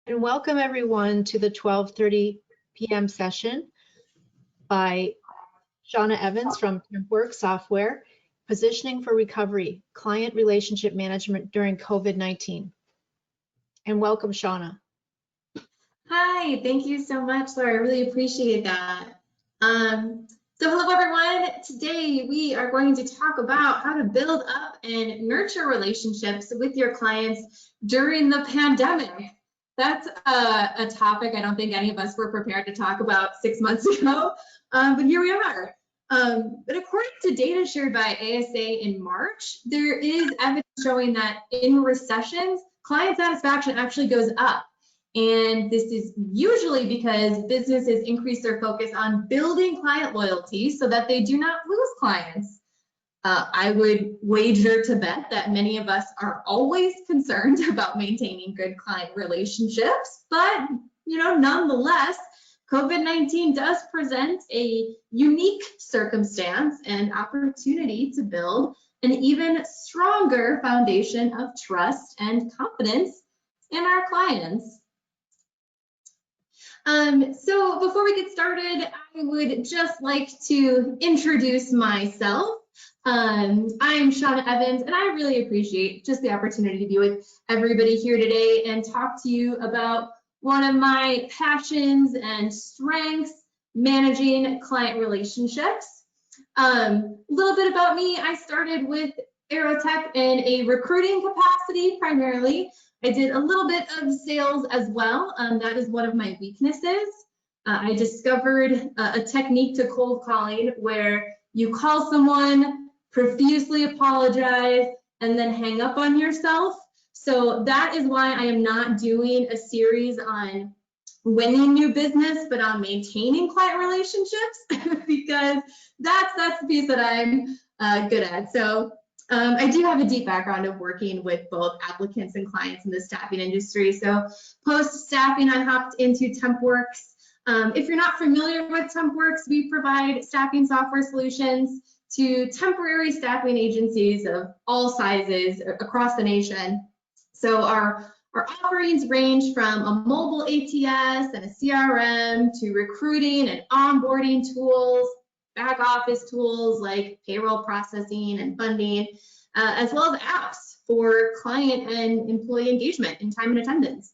And welcome everyone to the 12:30 p.m. session by Shauna Evans from TempWorks Software, Positioning for Recovery, Client Relationship Management during COVID-19. And welcome, Shauna. Hi, thank you so much, Laura. I really appreciate that. So hello, everyone. Today, we are going to talk about how to build up and nurture relationships with your clients during the pandemic. That's a topic I don't think any of us were prepared to talk about 6 months ago, but here we are. But according to data shared by ASA in March, there is evidence showing that in recessions, client satisfaction actually goes up. And this is usually because businesses increase their focus on building client loyalty so that they do not lose clients. I would wager to bet that many of us are always concerned about maintaining good client relationships, but nonetheless, COVID-19 does present a unique circumstance and opportunity to build an even stronger foundation of trust and confidence in our clients. So before we get started, I would just like to introduce myself. I'm Shauna Evans, and I really appreciate just the opportunity to be with everybody here today and talk to you about one of my passions and strengths, managing client relationships. A little bit about me, I started with Aerotech in a recruiting capacity primarily. I did a little bit of sales as well. That is one of my weaknesses. I discovered a technique to cold calling where you call someone, profusely apologize, and then hang up on yourself. So that is why I am not doing a series on winning new business, but on maintaining client relationships, because that's the piece that I'm good at. So I do have a deep background of working with both applicants and clients in the staffing industry. So post-staffing, I hopped into TempWorks. If you're not familiar with TempWorks, we provide staffing software solutions to temporary staffing agencies of all sizes across the nation. So our offerings range from a mobile ATS and a CRM to recruiting and onboarding tools, back office tools like payroll processing and funding, as well as apps for client and employee engagement and time and attendance.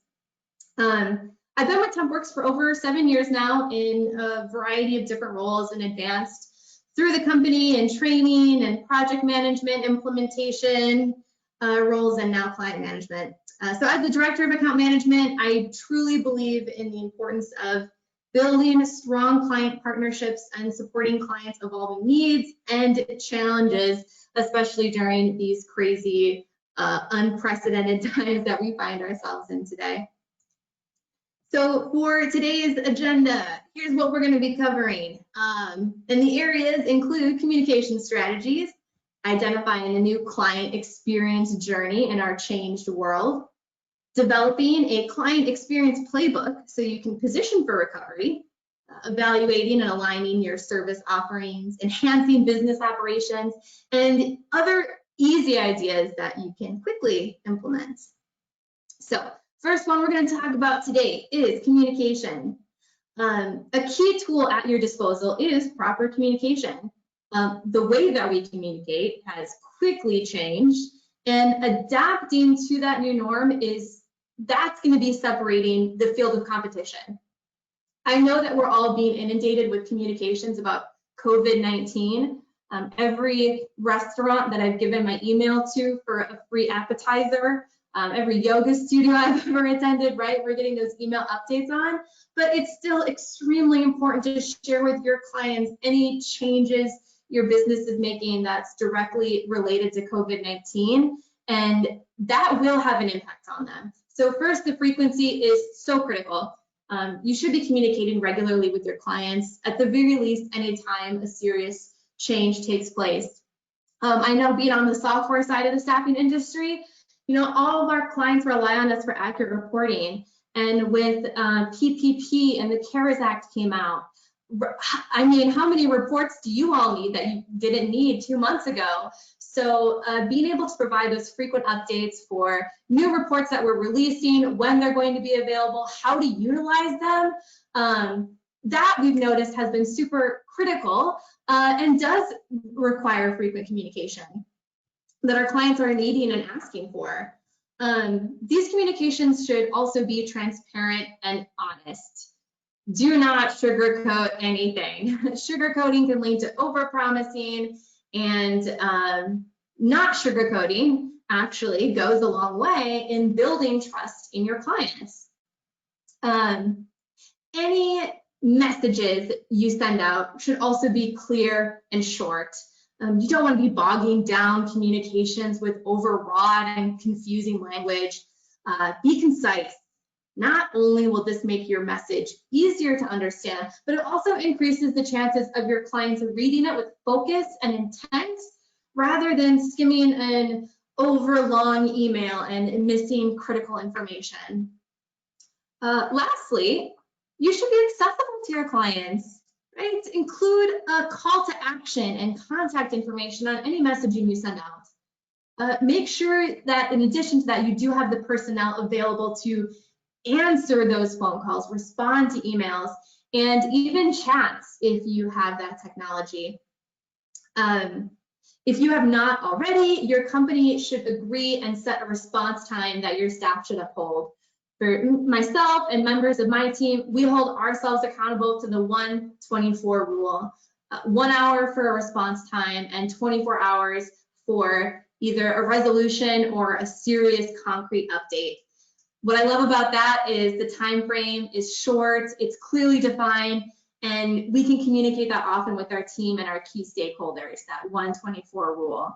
I've been with TempWorks for over 7 years now in a variety of different roles and advanced through the company in training and project management, implementation roles, and now client management. So as the director of account management, I truly believe in the importance of building strong client partnerships and supporting clients' evolving needs and challenges, especially during these crazy, unprecedented times that we find ourselves in today. So for today's agenda, here's what we're going to be covering. And the areas include communication strategies, identifying a new client experience journey in our changed world, developing a client experience playbook so you can position for recovery, evaluating and aligning your service offerings, enhancing business operations, and other easy ideas that you can quickly implement. So first one we're going to talk about today is communication. A key tool at your disposal is proper communication. The way that we communicate has quickly changed, and adapting to that new norm that's going to be separating the field of competition. I know that we're all being inundated with communications about COVID-19. Every restaurant that I've given my email to for a free appetizer, every yoga studio I've ever attended, right? We're getting those email updates on, but it's still extremely important to share with your clients any changes your business is making that's directly related to COVID-19, and that will have an impact on them. So first, the frequency is so critical. You should be communicating regularly with your clients, at the very least, anytime a serious change takes place. I know being on the software side of the staffing industry, all of our clients rely on us for accurate reporting. And with PPP and the CARES Act came out, I mean, how many reports do you all need that you didn't need 2 months ago? So being able to provide those frequent updates for new reports that we're releasing, when they're going to be available, how to utilize them, that we've noticed has been super critical and does require frequent communication that our clients are needing and asking for. These communications should also be transparent and honest. Do not sugarcoat anything. Sugarcoating can lead to overpromising, and not sugarcoating actually goes a long way in building trust in your clients. Any messages you send out should also be clear and short. You don't want to be bogging down communications with overwrought and confusing language. Be concise. Not only will this make your message easier to understand, but it also increases the chances of your clients reading it with focus and intent rather than skimming an overlong email and missing critical information. Lastly, you should be accessible to your clients, right? Include a call to action and contact information on any messaging you send out. Make sure that in addition to that, you do have the personnel available to answer those phone calls, respond to emails, and even chats if you have that technology. If you have not already, your company should agree and set a response time that your staff should uphold. For myself and members of my team, we hold ourselves accountable to the 1-24 rule. 1 hour for a response time and 24 hours for either a resolution or a serious concrete update. What I love about that is the time frame is short, it's clearly defined, and we can communicate that often with our team and our key stakeholders, that 1-24 rule.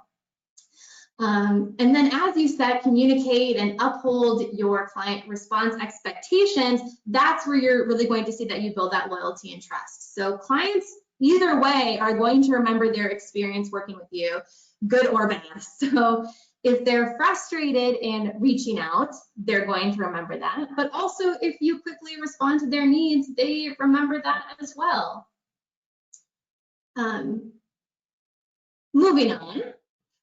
And then as you said, communicate and uphold your client response expectations, that's where you're really going to see that you build that loyalty and trust. So clients, either way, are going to remember their experience working with you, good or bad. So if they're frustrated in reaching out, they're going to remember that. But also, if you quickly respond to their needs, they remember that as well. Moving on.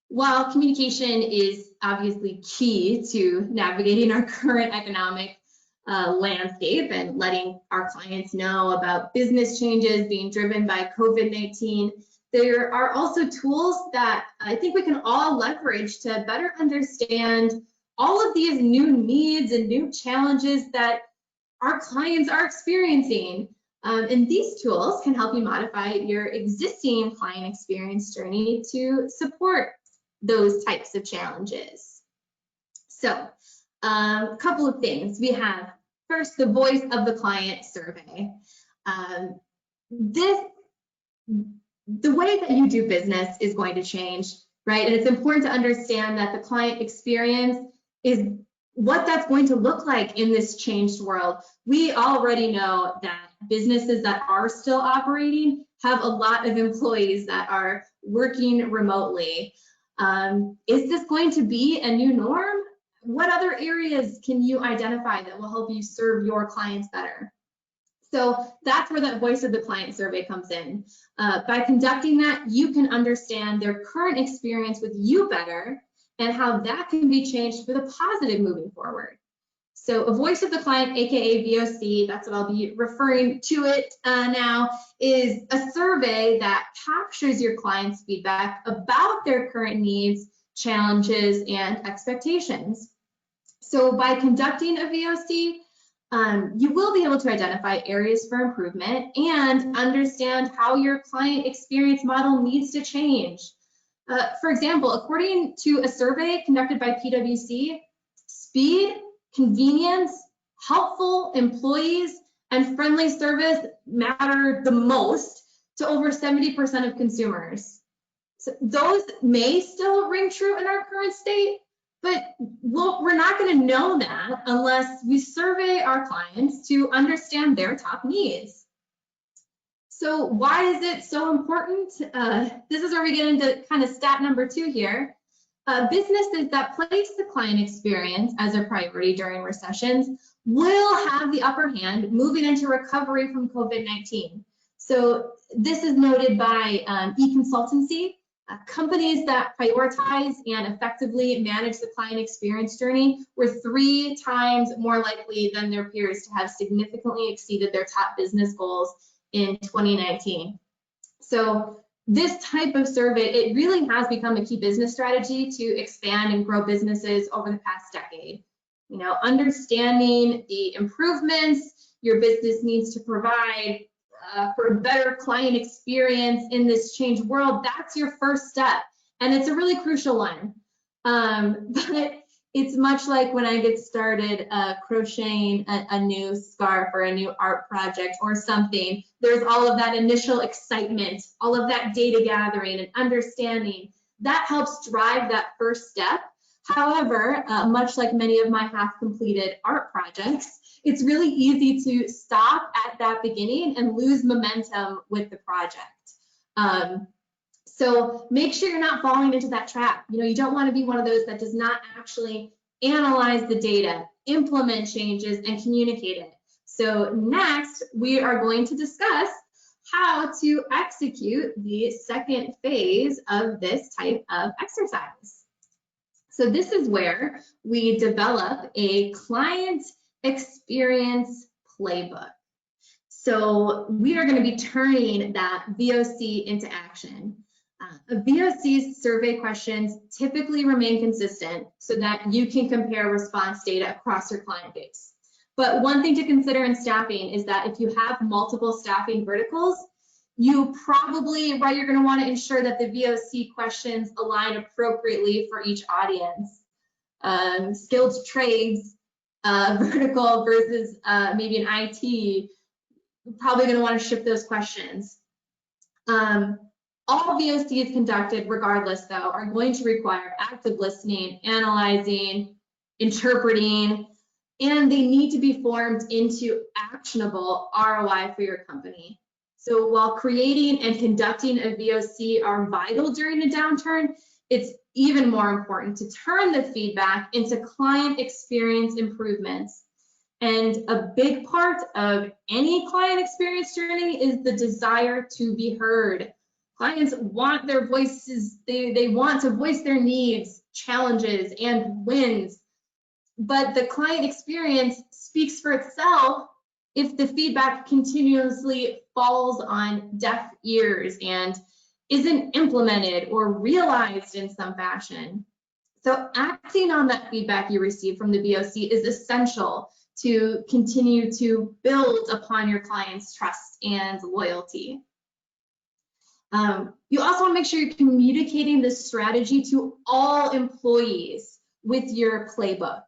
While communication is obviously key to navigating our current economic landscape and letting our clients know about business changes being driven by COVID-19, there are also tools that I think we can all leverage to better understand all of these new needs and new challenges that our clients are experiencing. And these tools can help you modify your existing client experience journey to support those types of challenges. So a couple of things. We have first the voice of the client survey. The way that you do business is going to change, right? And it's important to understand that the client experience is what that's going to look like in this changed world. We already know that businesses that are still operating have a lot of employees that are working remotely. Is this going to be a new norm? What other areas can you identify that will help you serve your clients better? So that's where that voice of the client survey comes in. By conducting that, you can understand their current experience with you better and how that can be changed for the positive moving forward. So a voice of the client, aka VOC, that's what I'll be referring to it now, is a survey that captures your client's feedback about their current needs, challenges, and expectations. So by conducting a VOC, you will be able to identify areas for improvement and understand how your client experience model needs to change. For example, according to a survey conducted by PwC, speed, convenience, helpful employees, and friendly service matter the most to over 70% of consumers. So those may still ring true in our current state, but we're not going to know that unless we survey our clients to understand their top needs. So why is it so important? This is where we get into kind of stat number 2 here. Businesses that place the client experience as a priority during recessions will have the upper hand moving into recovery from COVID-19. So this is noted by eConsultancy. Companies that prioritize and effectively manage the client experience journey were 3 times more likely than their peers to have significantly exceeded their top business goals in 2019. So this type of survey, it really has become a key business strategy to expand and grow businesses over the past decade. You know, understanding the improvements your business needs to provide for a better client experience in this changed world, that's your first step. And it's a really crucial one. But it's much like when I get started crocheting a new scarf or a new art project or something. There's all of that initial excitement, all of that data gathering and understanding. That helps drive that first step. However, much like many of my half-completed art projects, it's really easy to stop at that beginning and lose momentum with the project. So make sure you're not falling into that trap. You know, you don't want to be one of those that does not actually analyze the data, implement changes, and communicate it. So next, we are going to discuss how to execute the second phase of this type of exercise. So this is where we develop a client experience playbook. So we are going to be turning that VOC into action. VOC's survey questions typically remain consistent so that you can compare response data across your client base. But one thing to consider in staffing is that if you have multiple staffing verticals, you probably, right, you're going to want to ensure that the VOC questions align appropriately for each audience. Skilled trades vertical versus maybe an IT, you're probably going to want to shift those questions. All VOCs conducted, regardless, though, are going to require active listening, analyzing, interpreting, and they need to be formed into actionable ROI for your company. So while creating and conducting a VOC are vital during a downturn, it's even more important to turn the feedback into client experience improvements. And a big part of any client experience journey is the desire to be heard. Clients want their voices, they want to voice their needs, challenges, and wins. But the client experience speaks for itself if the feedback continuously falls on deaf ears and isn't implemented or realized in some fashion. So acting on that feedback you receive from the VOC is essential to continue to build upon your clients' trust and loyalty. You also want to make sure you're communicating this strategy to all employees with your playbook,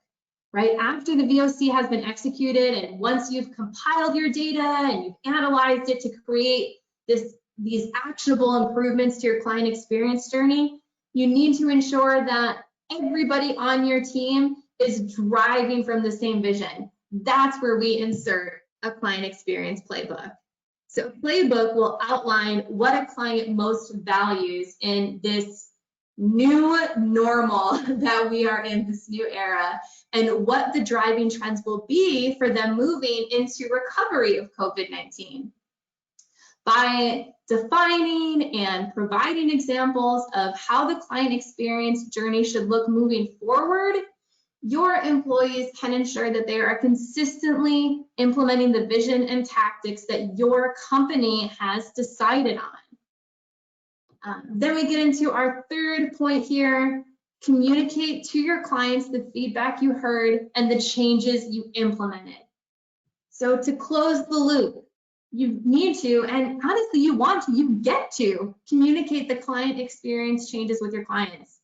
right? After the VOC has been executed and once you've compiled your data and you've analyzed it to create these actionable improvements to your client experience journey, you need to ensure that everybody on your team is driving from the same vision. That's where we insert a client experience playbook. So playbook will outline what a client most values in this new normal that we are in, this new era, and what the driving trends will be for them moving into recovery of COVID-19. By defining and providing examples of how the client experience journey should look moving forward, your employees can ensure that they are consistently implementing the vision and tactics that your company has decided on. Then we get into our third point here: communicate to your clients the feedback you heard and the changes you implemented. So to close the loop, you need to, and honestly, you want to, you get to communicate the client experience changes with your clients.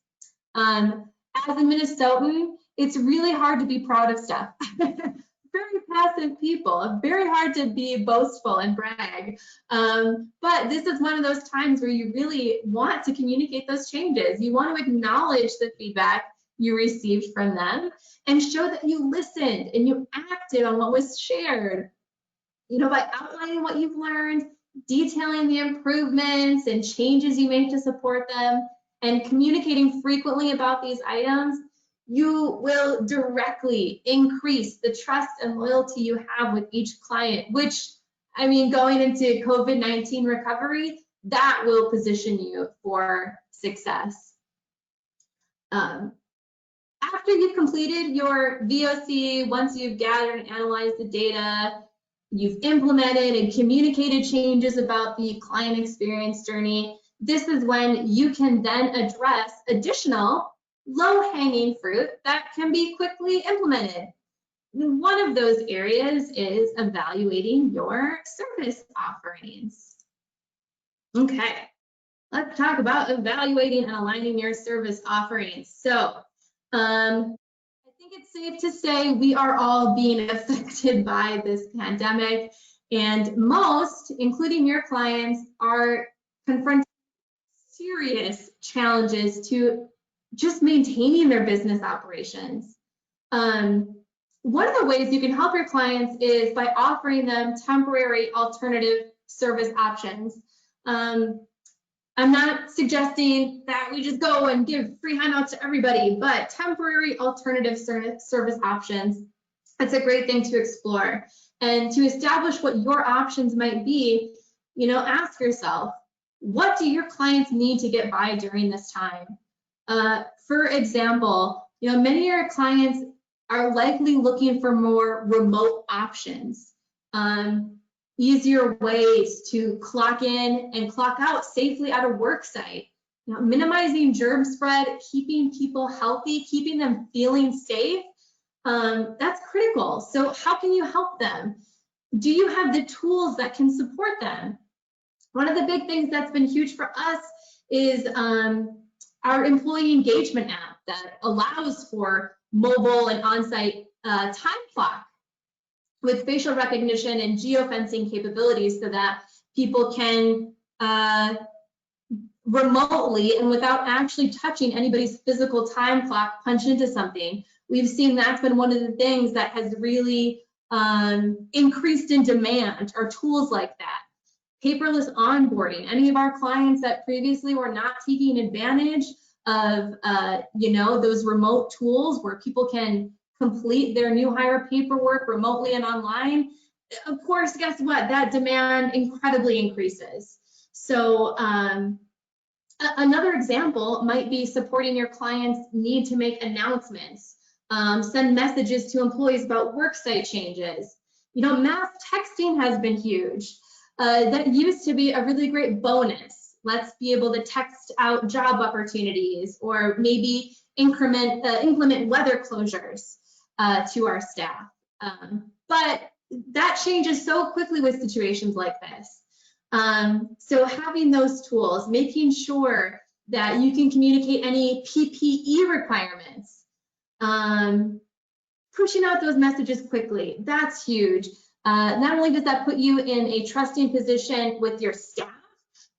As a Minnesotan, it's really hard to be proud of stuff. Very passive people, very hard to be boastful and brag. But this is one of those times where you really want to communicate those changes. You want to acknowledge the feedback you received from them and show that you listened and you acted on what was shared. You know, by outlining what you've learned, detailing the improvements and changes you make to support them, and communicating frequently about these items, you will directly increase the trust and loyalty you have with each client, which, I mean, going into COVID-19 recovery, that will position you for success. After you've completed your VOC, once you've gathered and analyzed the data, you've implemented and communicated changes about the client experience journey, this is when you can then address additional low-hanging fruit that can be quickly implemented. One of those areas is evaluating your service offerings. Okay, let's talk about evaluating and aligning your service offerings. So, I think it's safe to say we are all being affected by this pandemic, and most, including your clients, are confronting serious challenges to just maintaining their business operations. One of the ways you can help your clients is by offering them temporary alternative service options. I'm not suggesting that we just go and give free handouts to everybody, but temporary alternative service options, that's a great thing to explore. And to establish what your options might be, ask yourself, what do your clients need to get by during this time? For example, many of your clients are likely looking for more remote options. Easier ways to clock in and clock out safely at a work site. Minimizing germ spread, keeping people healthy, keeping them feeling safe, that's critical. So how can you help them? Do you have the tools that can support them? One of the big things that's been huge for us is our employee engagement app that allows for mobile and on-site time clock with facial recognition and geofencing capabilities so that people can remotely and without actually touching anybody's physical time clock punch into something. We've seen that's been one of the things that has really increased in demand, are tools like that. Paperless onboarding. Any of our clients that previously were not taking advantage of those remote tools where people can complete their new hire paperwork remotely and online, of course, guess what? That demand incredibly increases. So another example might be supporting your clients' need to make announcements, send messages to employees about worksite changes. Mass texting has been huge. That used to be a really great bonus. Let's be able to text out job opportunities, or maybe implement weather closures to our staff. But that changes so quickly with situations like this. So having those tools, making sure that you can communicate any PPE requirements, pushing out those messages quickly, that's huge. Not only does that put you in a trusting position with your staff,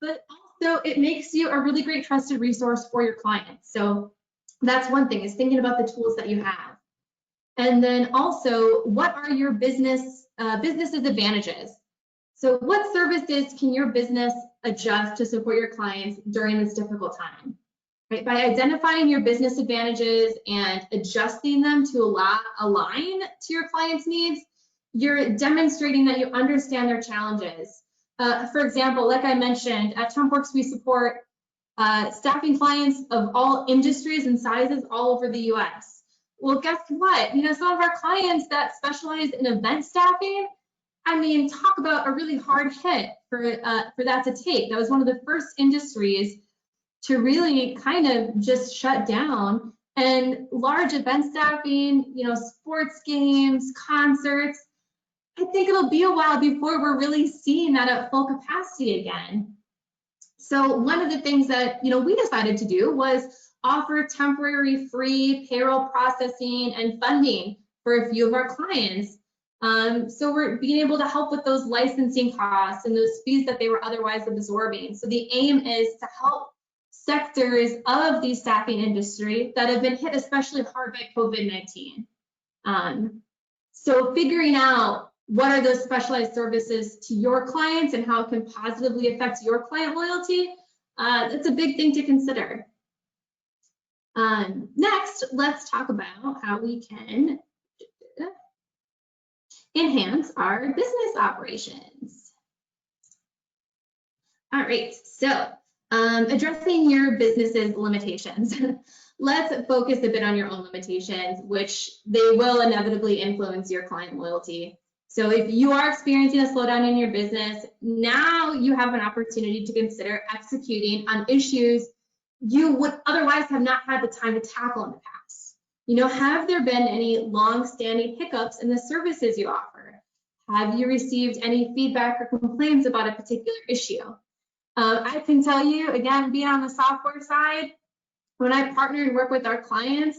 but also it makes you a really great trusted resource for your clients. So that's one thing, is thinking about the tools that you have. And then also, what are your business's advantages? So what services can your business adjust to support your clients during this difficult time? Right? By identifying your business advantages and adjusting them to align to your clients' needs, you're demonstrating that you understand their challenges. For example, like I mentioned, at TempWorks, we support staffing clients of all industries and sizes all over the US. Well, guess what? Some of our clients that specialize in event staffing, talk about a really hard hit for that to take. That was one of the first industries to really kind of just shut down. And large event staffing, sports games, concerts, I think it'll be a while before we're really seeing that at full capacity again. So one of the things that we decided to do was offer temporary free payroll processing and funding for a few of our clients. So we're being able to help with those licensing costs and those fees that they were otherwise absorbing. So the aim is to help sectors of the staffing industry that have been hit especially hard by COVID-19. So figuring out what are those specialized services to your clients and how it can positively affect your client loyalty, that's a big thing to consider. Next, let's talk about how we can enhance our business operations. All right, so addressing your business's limitations. Let's focus a bit on your own limitations, which they will inevitably influence your client loyalty. So if you are experiencing a slowdown in your business, now you have an opportunity to consider executing on issues you would otherwise have not had the time to tackle in the past. You know, have there been any long-standing hiccups in the services you offer? Have you received any feedback or complaints about a particular issue? I can tell you, again, being on the software side, when I partner and work with our clients,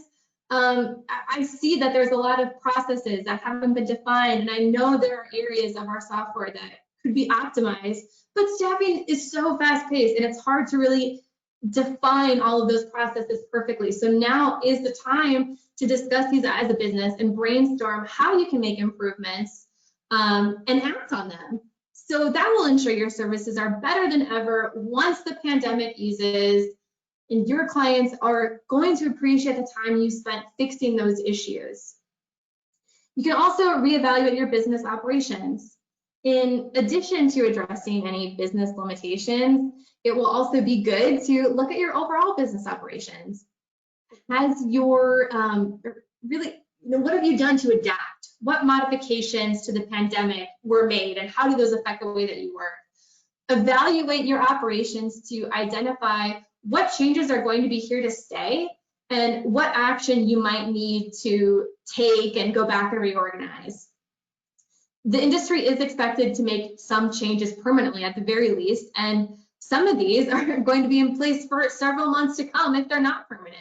I see that there's a lot of processes that haven't been defined, and I know there are areas of our software that could be optimized, but staffing is so fast-paced, and it's hard to really define all of those processes perfectly. So now is the time to discuss these as a business and brainstorm how you can make improvements and act on them. So that will ensure your services are better than ever once the pandemic eases, and your clients are going to appreciate the time you spent fixing those issues. You can also reevaluate your business operations. In addition to addressing any business limitations, it will also be good to look at your overall business operations. Has your what have you done to adapt? What modifications to the pandemic were made, and how do those affect the way that you work? Evaluate your operations to identify what changes are going to be here to stay and what action you might need to take and go back and reorganize. The industry is expected to make some changes permanently at the very least, and some of these are going to be in place for several months to come if they're not permanent.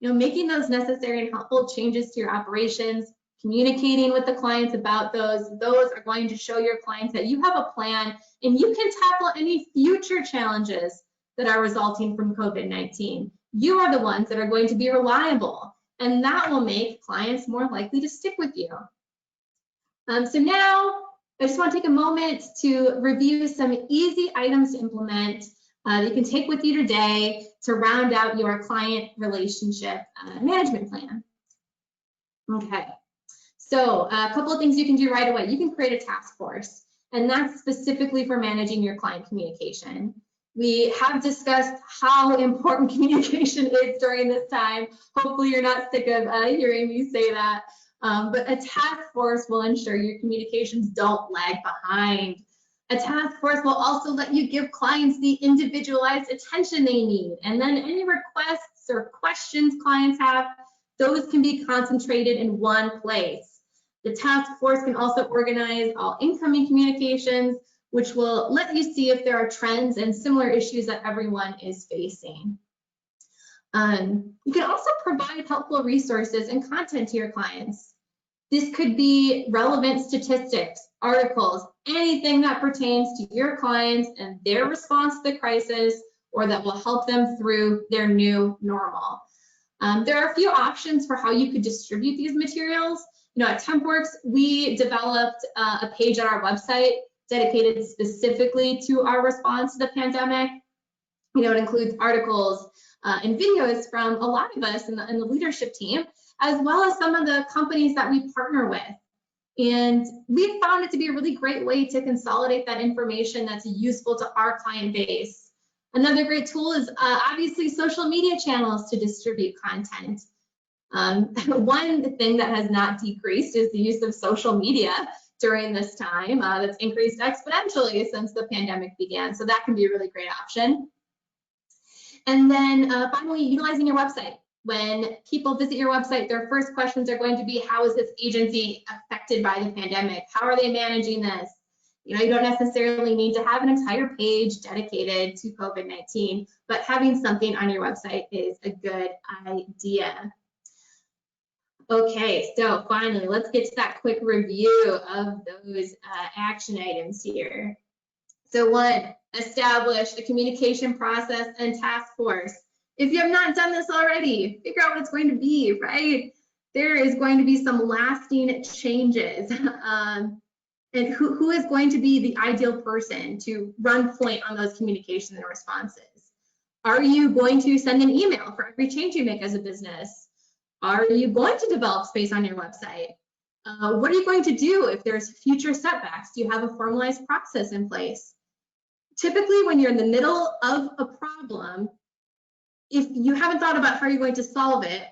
You know, making those necessary and helpful changes to your operations, communicating with the clients about those are going to show your clients that you have a plan and you can tackle any future challenges that are resulting from COVID-19. You are the ones that are going to be reliable, and that will make clients more likely to stick with you. So now I just want to take a moment to review some easy items to implement that you can take with you today to round out your client relationship management plan. Okay, so a couple of things you can do right away. You can create a task force, and that's specifically for managing your client communication. We have discussed how important communication is during this time. Hopefully you're not sick of hearing me say that. But a task force will ensure your communications don't lag behind. A task force will also let you give clients the individualized attention they need. And then any requests or questions clients have, those can be concentrated in one place. The task force can also organize all incoming communications, which will let you see if there are trends and similar issues that everyone is facing. You can also provide helpful resources and content to your clients. This could be relevant statistics, articles, anything that pertains to your clients and their response to the crisis, or that will help them through their new normal. There are a few options for how you could distribute these materials. You know, at TempWorks, we developed a page on our website dedicated specifically to our response to the pandemic. You know, it includes articles and videos from a lot of us in the leadership team, as well as some of the companies that we partner with. And we found it to be a really great way to consolidate that information that's useful to our client base. Another great tool is obviously social media channels to distribute content. One thing that has not decreased is the use of social media during this time. That's increased exponentially since the pandemic began. So that can be a really great option. And then finally, utilizing your website. When people visit your website, their first questions are going to be, how is this agency affected by the pandemic? How are they managing this? You know, you don't necessarily need to have an entire page dedicated to COVID-19, but having something on your website is a good idea. Okay, so finally, let's get to that quick review of those action items here. So one, establish a communication process and task force. If you have not done this already, figure out what it's going to be, right? There is going to be some lasting changes. And who is going to be the ideal person to run point on those communications and responses? Are you going to send an email for every change you make as a business? Are you going to develop space on your website? What are you going to do if there's future setbacks? Do you have a formalized process in place? typically when you're in the middle of a problem, if you haven't thought about how you're going to solve it,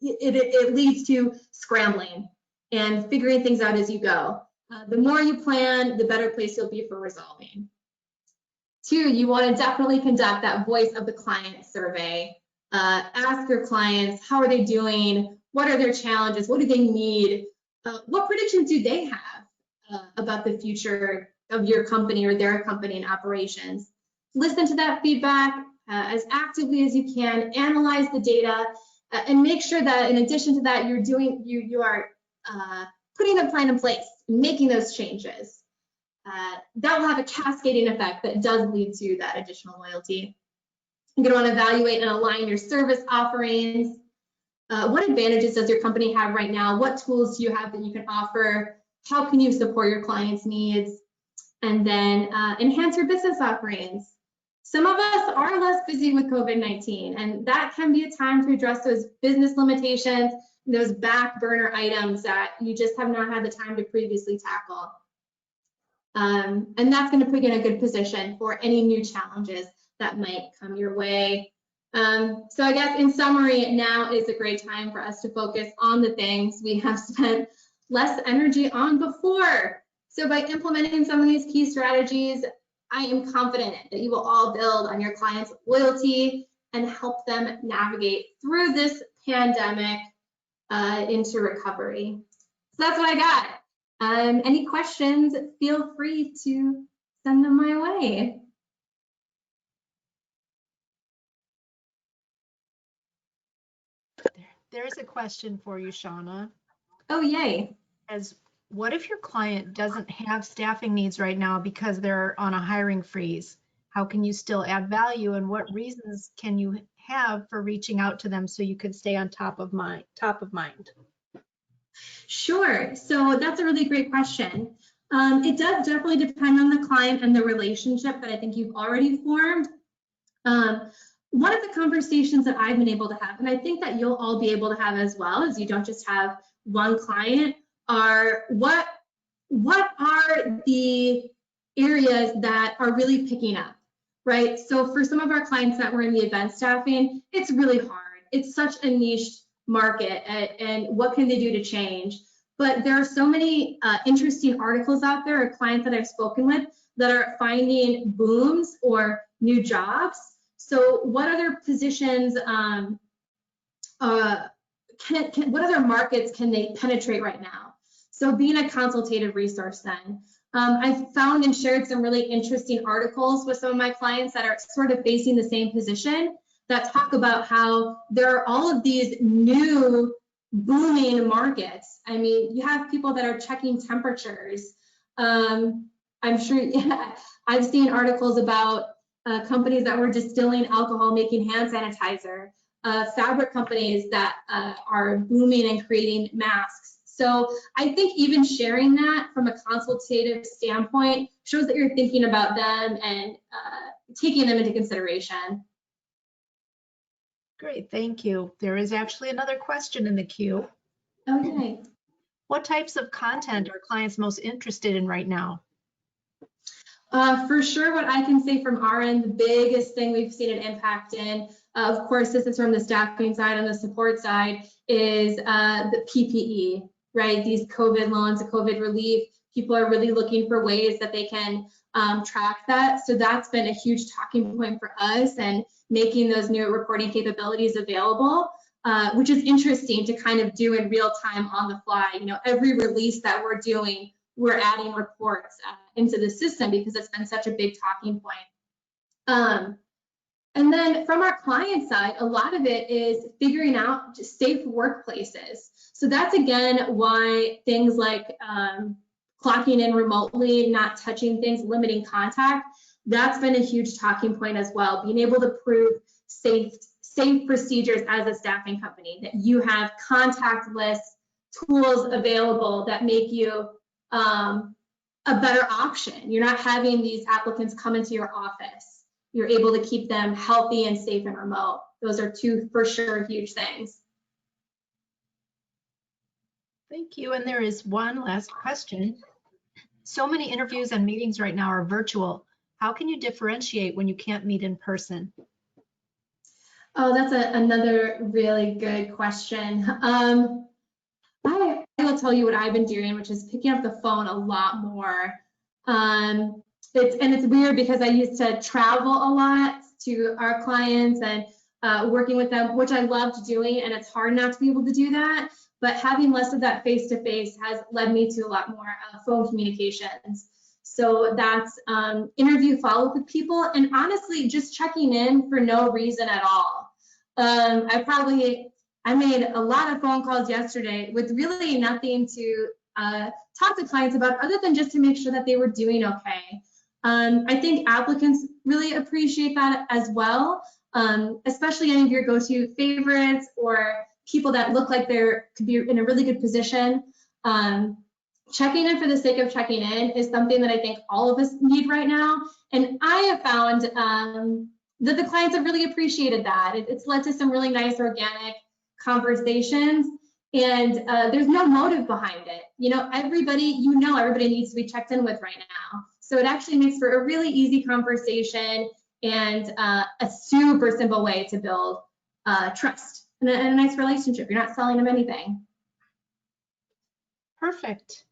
it leads to scrambling and figuring things out as you go. The more you plan, the better place you'll be for resolving. 2, you want to definitely conduct that voice of the client survey. Ask your clients, how are they doing? What are their challenges? What do they need? What predictions do they have about the future of your company or their company and operations? Listen to that feedback as actively as you can, analyze the data, and make sure that in addition to that, you are putting a plan in place, making those changes. That will have a cascading effect that does lead to that additional loyalty. You're going to want to evaluate and align your service offerings. What advantages does your company have right now? What tools do you have that you can offer? How can you support your clients' needs? And then enhance your business offerings. Some of us are less busy with COVID-19, and that can be a time to address those business limitations, those back burner items that you just have not had the time to previously tackle. And that's going to put you in a good position for any new challenges that might come your way. So I guess in summary, now is a great time for us to focus on the things we have spent less energy on before. So by implementing some of these key strategies, I am confident that you will all build on your clients' loyalty and help them navigate through this pandemic into recovery. So that's what I got. Any questions, feel free to send them my way. There's a question for you, Shauna. Oh, yay. What if your client doesn't have staffing needs right now because they're on a hiring freeze? How can you still add value, and what reasons can you have for reaching out to them so you can stay on top of mind? Sure. So that's a really great question. It does definitely depend on the client and the relationship that I think you've already formed. One of the conversations that I've been able to have, and I think that you'll all be able to have as well, is you don't just have one client, are what are the areas that are really picking up, right? So for some of our clients that were in the event staffing, it's really hard. It's such a niche market, and what can they do to change? But there are so many interesting articles out there, or clients that I've spoken with that are finding booms or new jobs. So what other positions, what other markets can they penetrate right now? So being a consultative resource then. I've found and shared some really interesting articles with some of my clients that are sort of facing the same position, that talk about how there are all of these new booming markets. I mean, you have people that are checking temperatures. I'm sure, yeah, I've seen articles about companies that were distilling alcohol, making hand sanitizer, fabric companies that are booming and creating masks. So I think even sharing that from a consultative standpoint shows that you're thinking about them and taking them into consideration. Great, thank you. There is actually another question in the queue. Okay. What types of content are clients most interested in right now? For sure, what I can say from our end, the biggest thing we've seen an impact in, of course, this is from the staffing side and the support side, is the PPE, right? These COVID loans, the COVID relief, people are really looking for ways that they can track that. So that's been a huge talking point for us, and making those new reporting capabilities available, which is interesting to kind of do in real time on the fly. You know, every release that we're doing, we're adding reports into the system because it's been such a big talking point. And then from our client side, a lot of it is figuring out just safe workplaces. So that's again why things like clocking in remotely, not touching things, limiting contact, that's been a huge talking point as well. Being able to prove safe procedures as a staffing company, that you have contactless tools available that make you a better option. You're not having these applicants come into your office. You're able to keep them healthy and safe and remote. Those are two for sure huge things. Thank you. And there is one last question. So many interviews and meetings right now are virtual. How can you differentiate when you can't meet in person? Oh, that's another really good question. I will tell you what I've been doing, which is picking up the phone a lot more. It's weird because I used to travel a lot to our clients and working with them, which I loved doing, and it's hard not to be able to do that. But having less of that face-to-face has led me to a lot more phone communications. So that's interview follow-up with people, and honestly, just checking in for no reason at all. I made a lot of phone calls yesterday with really nothing to talk to clients about other than just to make sure that they were doing okay. I think applicants really appreciate that as well, especially any of your go-to favorites or people that look like they could be in a really good position. Checking in for the sake of checking in is something that I think all of us need right now. And I have found that the clients have really appreciated that. It's led to some really nice organic conversations, and there's no motive behind it. Everybody needs to be checked in with right now. So it actually makes for a really easy conversation and a super simple way to build trust and a nice relationship. You're not selling them anything. Perfect.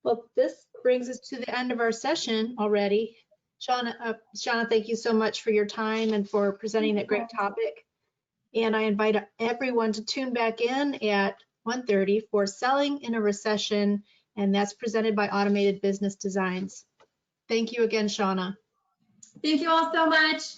Well, this brings us to the end of our session already. Shauna, thank you so much for your time and for presenting that great topic. And I invite everyone to tune back in at 1:30 for Selling in a Recession, and that's presented by Automated Business Designs. Thank you again, Shauna. Thank you all so much.